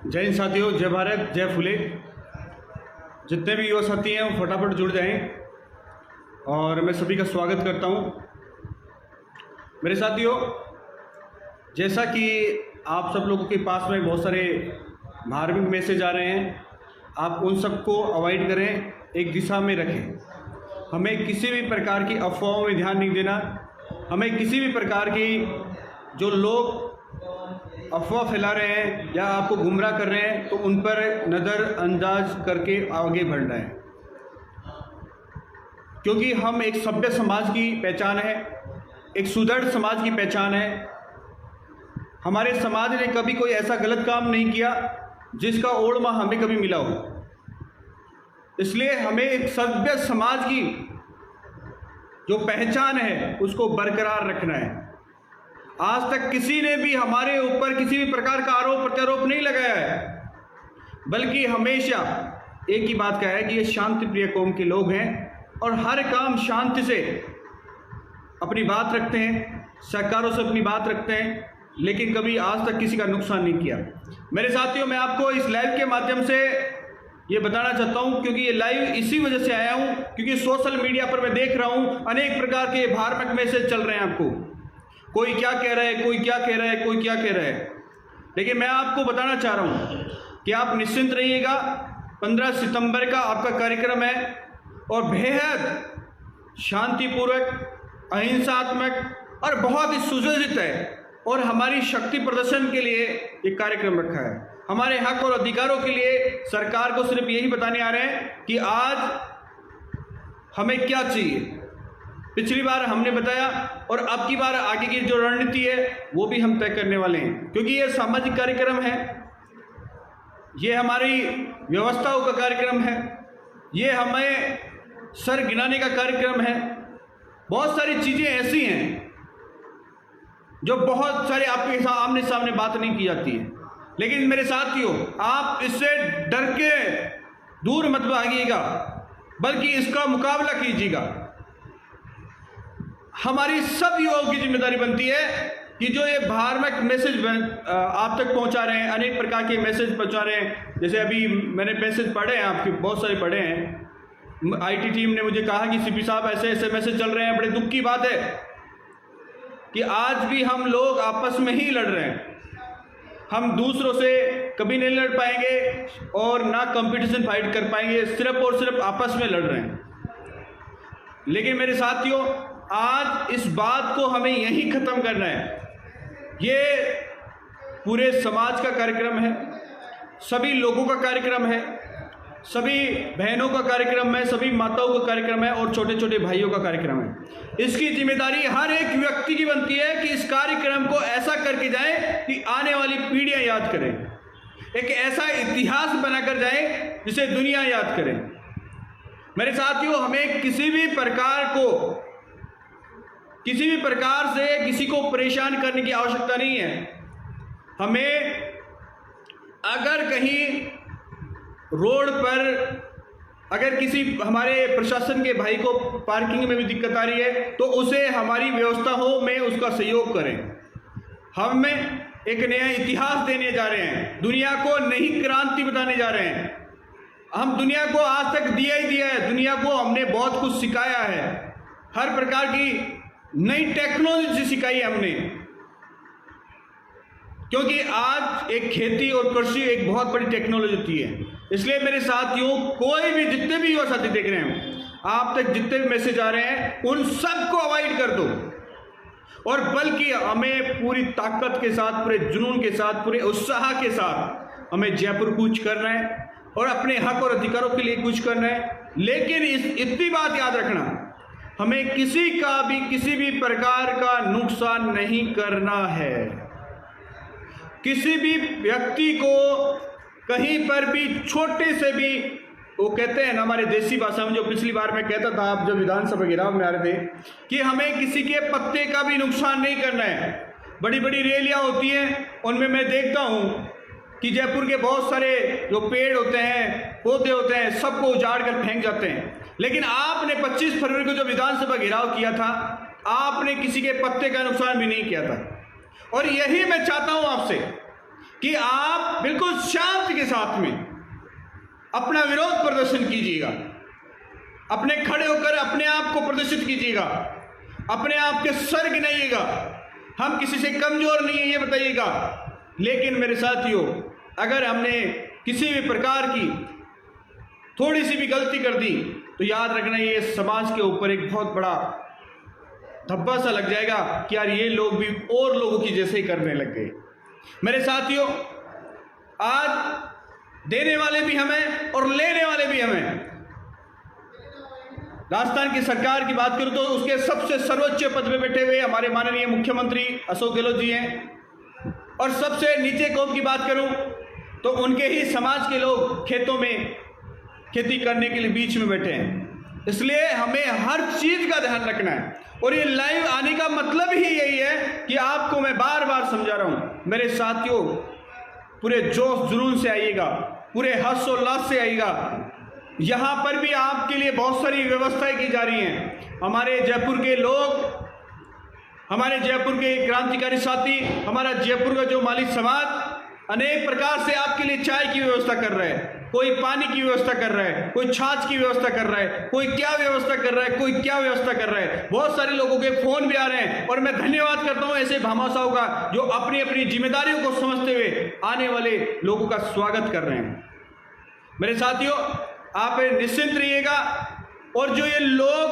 जय हिंद साथियों, जय भारत, जय फुले। जितने भी युवा साथी हैं वो फटाफट जुड़ जाएं और मैं सभी का स्वागत करता हूं। मेरे साथियों, जैसा कि आप सब लोगों के पास में बहुत सारे धार्मिक मैसेज आ रहे हैं, आप उन सबको अवॉइड करें, एक दिशा में रखें। हमें किसी भी प्रकार की अफवाहों में ध्यान नहीं देना। हमें किसी भी प्रकार की जो लोग अफवाह फैला रहे हैं या आपको गुमराह कर रहे हैं तो उन पर नज़रअंदाज करके आगे बढ़ना है, क्योंकि हम एक सभ्य समाज की पहचान है, एक सुदृढ़ समाज की पहचान है। हमारे समाज ने कभी कोई ऐसा गलत काम नहीं किया जिसका ओड़मा हमें कभी मिला हो। इसलिए हमें एक सभ्य समाज की जो पहचान है उसको बरकरार रखना है। आज तक किसी ने भी हमारे ऊपर किसी भी प्रकार का आरोप प्रत्यारोप नहीं लगाया है, बल्कि हमेशा एक ही बात कहा है कि ये शांति प्रिय कौम के लोग हैं और हर काम शांति से अपनी बात रखते हैं, सरकारों से अपनी बात रखते हैं, लेकिन कभी आज तक किसी का नुकसान नहीं किया। मेरे साथियों, मैं आपको इस लाइव के माध्यम से ये बताना चाहता हूँ, क्योंकि ये लाइव इसी वजह से आया हूँ क्योंकि सोशल मीडिया पर मैं देख रहा हूँ अनेक प्रकार के धार्मिक मैसेज चल रहे हैं। आपको कोई क्या कह रहा है, कोई क्या कह रहा है, कोई क्या कह रहा है, लेकिन मैं आपको बताना चाह रहा हूँ कि आप निश्चिंत रहिएगा। 15 सितंबर का आपका कार्यक्रम है और बेहद शांतिपूर्वक, अहिंसात्मक और बहुत ही सुसज्जित है और हमारी शक्ति प्रदर्शन के लिए एक कार्यक्रम रखा है। हमारे हक और अधिकारों के लिए सरकार को सिर्फ यही बताने आ रहे हैं कि आज हमें क्या चाहिए। पिछली बार हमने बताया और अब की बार आगे की जो रणनीति है वो भी हम तय करने वाले हैं, क्योंकि ये सामाजिक कार्यक्रम है, ये हमारी व्यवस्थाओं का कार्यक्रम है, ये हमें सर गिनाने का कार्यक्रम है। बहुत सारी चीज़ें ऐसी हैं जो बहुत सारे आपके आमने सामने बात नहीं की जाती है, लेकिन मेरे साथियों, आप इससे डर के दूर मत भागिएगा, बल्कि इसका मुकाबला कीजिएगा। हमारी सब युवाओं की जिम्मेदारी बनती है कि जो ये धार्मिक मैसेज आप तक पहुंचा रहे हैं, अनेक प्रकार के मैसेज पहुंचा रहे हैं। जैसे अभी मैंने मैसेज पढ़े हैं, आपके बहुत सारे पढ़े हैं। आईटी टीम ने मुझे कहा कि सीपी साहब ऐसे ऐसे मैसेज चल रहे हैं। बड़े दुख की बात है कि आज भी हम लोग आपस में ही लड़ रहे हैं। हम दूसरों से कभी नहीं लड़ पाएंगे और ना कंपटीशन फाइट कर पाएंगे, सिर्फ और सिर्फ आपस में लड़ रहे हैं। लेकिन मेरे साथियों, आज इस बात को हमें यहीं ख़त्म करना है। ये पूरे समाज का कार्यक्रम है, सभी लोगों का कार्यक्रम है, सभी बहनों का कार्यक्रम है, सभी माताओं का कार्यक्रम है और छोटे छोटे भाइयों का कार्यक्रम है। इसकी जिम्मेदारी हर एक व्यक्ति की बनती है कि इस कार्यक्रम को ऐसा करके जाए कि आने वाली पीढ़ियां याद करें, एक ऐसा इतिहास बनाकर जाए जिसे दुनिया याद करे। मेरे साथियों, हमें किसी भी प्रकार से किसी को परेशान करने की आवश्यकता नहीं है। हमें अगर कहीं रोड पर अगर किसी हमारे प्रशासन के भाई को पार्किंग में भी दिक्कत आ रही है तो उसे हमारी व्यवस्थाओं में उसका सहयोग करें। हम एक नया इतिहास देने जा रहे हैं, दुनिया को नई क्रांति बताने जा रहे हैं। हम दुनिया को आज तक दिया ही दिया है, दुनिया को हमने बहुत कुछ सिखाया है, हर प्रकार की नई टेक्नोलॉजी सिखाई है हमने, क्योंकि आज एक खेती और कृषि एक बहुत बड़ी टेक्नोलॉजी होती है। इसलिए मेरे साथियों, कोई भी जितने भी युवा साथी देख रहे हैं, आप तक जितने भी मैसेज आ रहे हैं उन सबको अवॉइड कर दो और बल्कि हमें पूरी ताकत के साथ, पूरे जुनून के साथ, पूरे उत्साह के साथ हमें जयपुर कूच करना है और अपने हक और अधिकारों के लिए कूच करना है। लेकिन इतनी बात याद रखना, हमें किसी भी प्रकार का नुकसान नहीं करना है। किसी भी व्यक्ति को कहीं पर भी छोटे से भी, वो कहते हैं ना हमारे देसी भाषा में, जो पिछली बार मैं कहता था आप जब विधानसभा घेराव में आ रहे थे, कि हमें किसी के पत्ते का भी नुकसान नहीं करना है। बड़ी बड़ी रैलियां होती हैं, उनमें मैं देखता हूँ कि जयपुर के बहुत सारे जो पेड़ होते हैं, पौधे होते हैं, सबको उजाड़ कर फेंक जाते हैं। लेकिन आपने 25 फरवरी को जो विधानसभा घेराव किया था, आपने किसी के पत्ते का नुकसान भी नहीं किया था। और यही मैं चाहता हूं आपसे कि आप बिल्कुल शांति के साथ में अपना विरोध प्रदर्शन कीजिएगा, अपने खड़े होकर अपने आप को प्रदर्शित कीजिएगा, अपने आप के सर गिनाइएगा। हम किसी से कमजोर नहीं है ये बताइएगा। लेकिन मेरे साथियों, अगर हमने किसी भी प्रकार की थोड़ी सी भी गलती कर दी तो याद रखना ये समाज के ऊपर एक बहुत बड़ा धब्बा सा लग जाएगा कि यार ये लोग भी और लोगों की जैसे ही करने लग गए। मेरे साथियों, आज देने वाले भी हमें और लेने वाले भी हमें। राजस्थान की सरकार की बात करूं तो उसके सबसे सर्वोच्च पद पे बैठे हुए हमारे माननीय मुख्यमंत्री अशोक गहलोत जी हैं, और सबसे नीचे कौम की बात करूं तो उनके ही समाज के लोग खेतों में खेती करने के लिए बीच में बैठे हैं। इसलिए हमें हर चीज का ध्यान रखना है, और ये लाइव आने का मतलब ही यही है कि आपको मैं बार बार समझा रहा हूं मेरे साथियों, पूरे जोश जुनून से आइएगा, पूरे हर्षोल्लास से आइएगा। यहां पर भी आपके लिए बहुत सारी व्यवस्थाएं की जा रही हैं। हमारे जयपुर के लोग, हमारे जयपुर के क्रांतिकारी साथी, हमारा जयपुर का जो माली समाज अनेक प्रकार से आपके लिए चाय की व्यवस्था कर रहा है, कोई पानी की व्यवस्था कर रहा है, कोई छाछ की व्यवस्था कर रहा है, कोई क्या व्यवस्था कर रहा है, कोई क्या व्यवस्था कर रहा है। बहुत सारे लोगों के फोन भी आ रहे हैं, और मैं धन्यवाद करता हूं ऐसे भामाशाहों का जो अपनी अपनी जिम्मेदारियों को समझते हुए आने वाले लोगों का स्वागत कर रहे हैं। मेरे साथियों, आप निश्चिंत रहिएगा। और जो ये लोग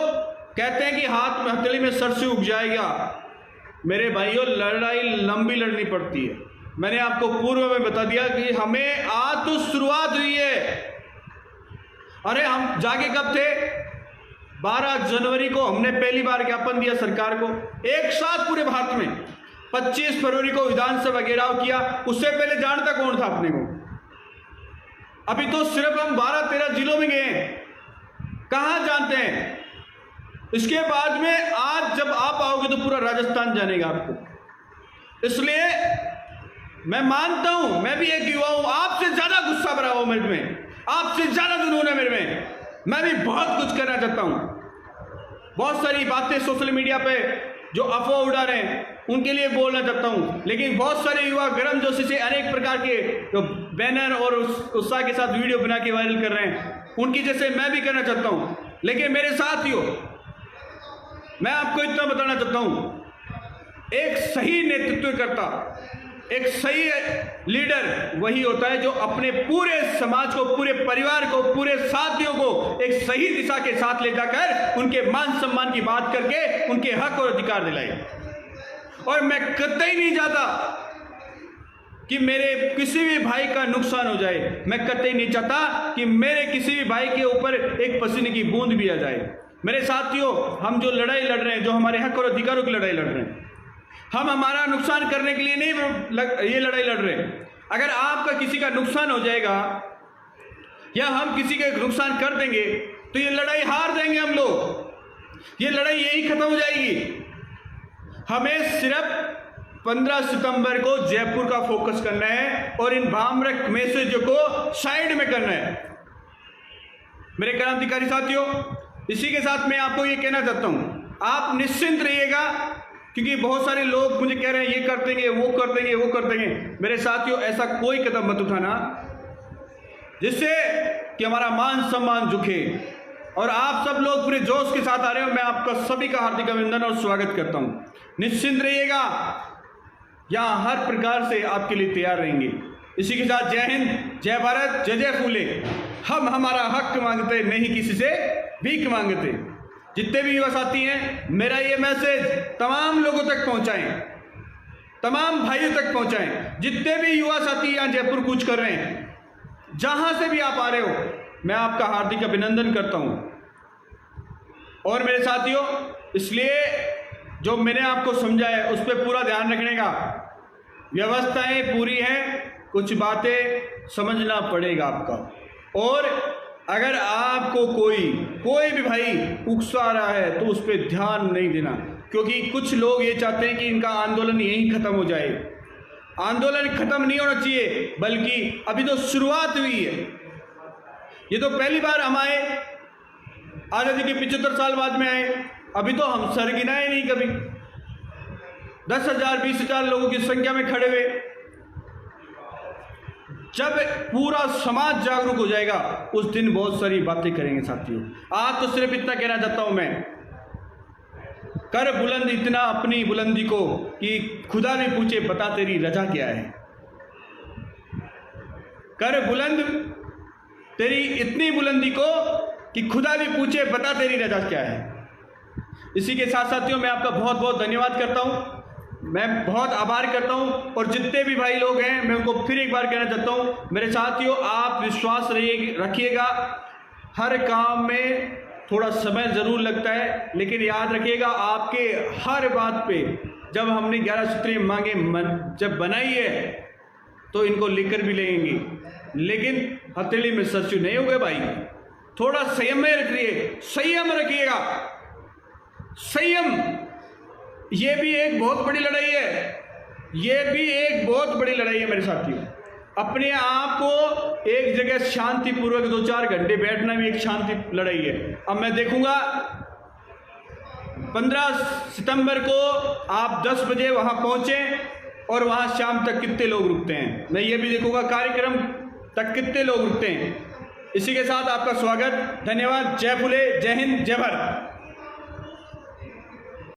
कहते हैं कि हाथ में हथेली में सरसों उग जाएगा, मेरे भाइयों, लड़ाई लंबी लड़नी पड़ती है। मैंने आपको पूर्व में बता दिया कि हमें आज तो शुरुआत हुई है। अरे हम जागे कब थे? 12 जनवरी को हमने पहली बार ज्ञापन दिया सरकार को, एक साथ पूरे भारत में। 25 फरवरी को विधानसभा घेराव किया, उससे पहले जानता कौन था अपने को? अभी तो सिर्फ हम 12-13 जिलों में गए हैं, कहां जानते हैं। इसके बाद में आज जब आप आओगे तो पूरा राजस्थान जानेगा आपको। इसलिए मैं मानता हूं, मैं भी एक युवा हूं, आपसे ज्यादा गुस्सा भरा हुआ मेरे में, आपसे ज्यादा जुनून है मेरे में। मैं भी बहुत कुछ करना चाहता हूं। बहुत सारी बातें सोशल मीडिया पे जो अफवाह उड़ा रहे हैं उनके लिए बोलना चाहता हूं, लेकिन बहुत सारे युवा गर्म जोशी से अनेक प्रकार के जो बैनर और उत्साह के साथ वीडियो बना के वायरल कर रहे हैं, उनकी जैसे मैं भी करना चाहता हूं। लेकिन मेरे साथियों, मैं आपको इतना बताना चाहता हूं, एक सही नेतृत्वकर्ता, एक सही लीडर वही होता है जो अपने पूरे समाज को, पूरे परिवार को, पूरे साथियों को एक सही दिशा के साथ ले जाकर उनके मान सम्मान की बात करके उनके हक और अधिकार दिलाए। और मैं कतई नहीं चाहता कि मेरे किसी भी भाई का नुकसान हो जाए, मैं कतई नहीं चाहता कि मेरे किसी भी भाई के ऊपर एक पसीने की बूंद भी आ जाए। मेरे साथियों, हम जो लड़ाई लड़ रहे हैं, जो हमारे हक और अधिकारों की लड़ाई लड़ रहे हैं, हम हमारा नुकसान करने के लिए नहीं ये लड़ाई लड़ रहे हैं। अगर आपका किसी का नुकसान हो जाएगा या हम किसी का नुकसान कर देंगे तो ये लड़ाई हार जाएंगे हम लोग, ये लड़ाई यही खत्म हो जाएगी। हमें सिर्फ 15 सितंबर को जयपुर का फोकस करना है और इन भामरक मैसेजों को साइड में करना है। मेरे क्रांतिकारी साथियों, इसी के साथ मैं आपको ये कहना चाहता हूं, आप निश्चिंत रहिएगा, क्योंकि बहुत सारे लोग मुझे कह रहे हैं ये कर देंगे, वो कर देंगे, वो कर देंगे। मेरे साथियों, ऐसा कोई कदम मत उठाना जिससे कि हमारा मान सम्मान झुके। और आप सब लोग पूरे जोश के साथ आ रहे हो, मैं आपका सभी का हार्दिक अभिनंदन और स्वागत करता हूं। निश्चिंत रहिएगा, यहां हर प्रकार से आपके लिए तैयार रहेंगे। इसी के साथ जय हिंद, जय भारत, जय जय फूले। हम हमारा हक मांगते, नहीं किसी से भीख मांगते। जितने भी युवा साथी हैं, मेरा ये मैसेज तमाम लोगों तक पहुंचाएं, तमाम भाइयों तक पहुंचाएं। जितने भी युवा साथी यहां जयपुर कूच कर रहे हैं, जहां से भी आप आ रहे हो, मैं आपका हार्दिक अभिनंदन करता हूं। और मेरे साथियों, इसलिए जो मैंने आपको समझाया है उस पर पूरा ध्यान रखने का। व्यवस्थाएं पूरी हैं, कुछ बातें समझना पड़ेगा आपका। और अगर आपको कोई भी भाई उकसा रहा है तो उस पर ध्यान नहीं देना, क्योंकि कुछ लोग ये चाहते हैं कि इनका आंदोलन यहीं खत्म हो जाए। आंदोलन खत्म नहीं होना चाहिए, बल्कि अभी तो शुरुआत हुई है। ये तो पहली बार हम आए, आजादी के 75 साल बाद में आए। अभी तो हम सर गिनाए नहीं कभी, 10,000 20,000 लोगों की संख्या में खड़े हुए। जब पूरा समाज जागरूक हो जाएगा उस दिन बहुत सारी बातें करेंगे साथियों। आज तो सिर्फ इतना कहना चाहता हूं मैं, कर बुलंद इतना अपनी बुलंदी को कि खुदा भी पूछे बता तेरी रजा क्या है। कर बुलंद तेरी इतनी बुलंदी को कि खुदा भी पूछे बता तेरी रजा क्या है। इसी के साथ साथियों मैं आपका बहुत बहुत धन्यवाद करता हूं, मैं बहुत आभार करता हूं। और जितने भी भाई लोग हैं मैं उनको फिर एक बार कहना चाहता हूं, मेरे साथियों आप विश्वास रखिएगा। हर काम में थोड़ा समय ज़रूर लगता है, लेकिन याद रखिएगा आपके हर बात पे जब हमने 11 सूत्रें मांगे जब बनाई है तो इनको लेकर भी लेंगे, लेकिन हथेली में सरसों नहीं होगा भाई। थोड़ा संयम में रखिए, संयम रखिएगा। संयम ये भी एक बहुत बड़ी लड़ाई है, ये भी एक बहुत बड़ी लड़ाई है मेरे साथियों। अपने आप को एक जगह शांतिपूर्वक 2-4 घंटे बैठना भी एक शांति लड़ाई है। अब मैं देखूंगा 15 सितंबर को आप 10 बजे वहां पहुंचे और वहां शाम तक कितने लोग रुकते हैं। मैं ये भी देखूंगा कार्यक्रम तक कितने लोग रुकते हैं। इसी के साथ आपका स्वागत, धन्यवाद। जय फुले, जय हिंद, जय भारत।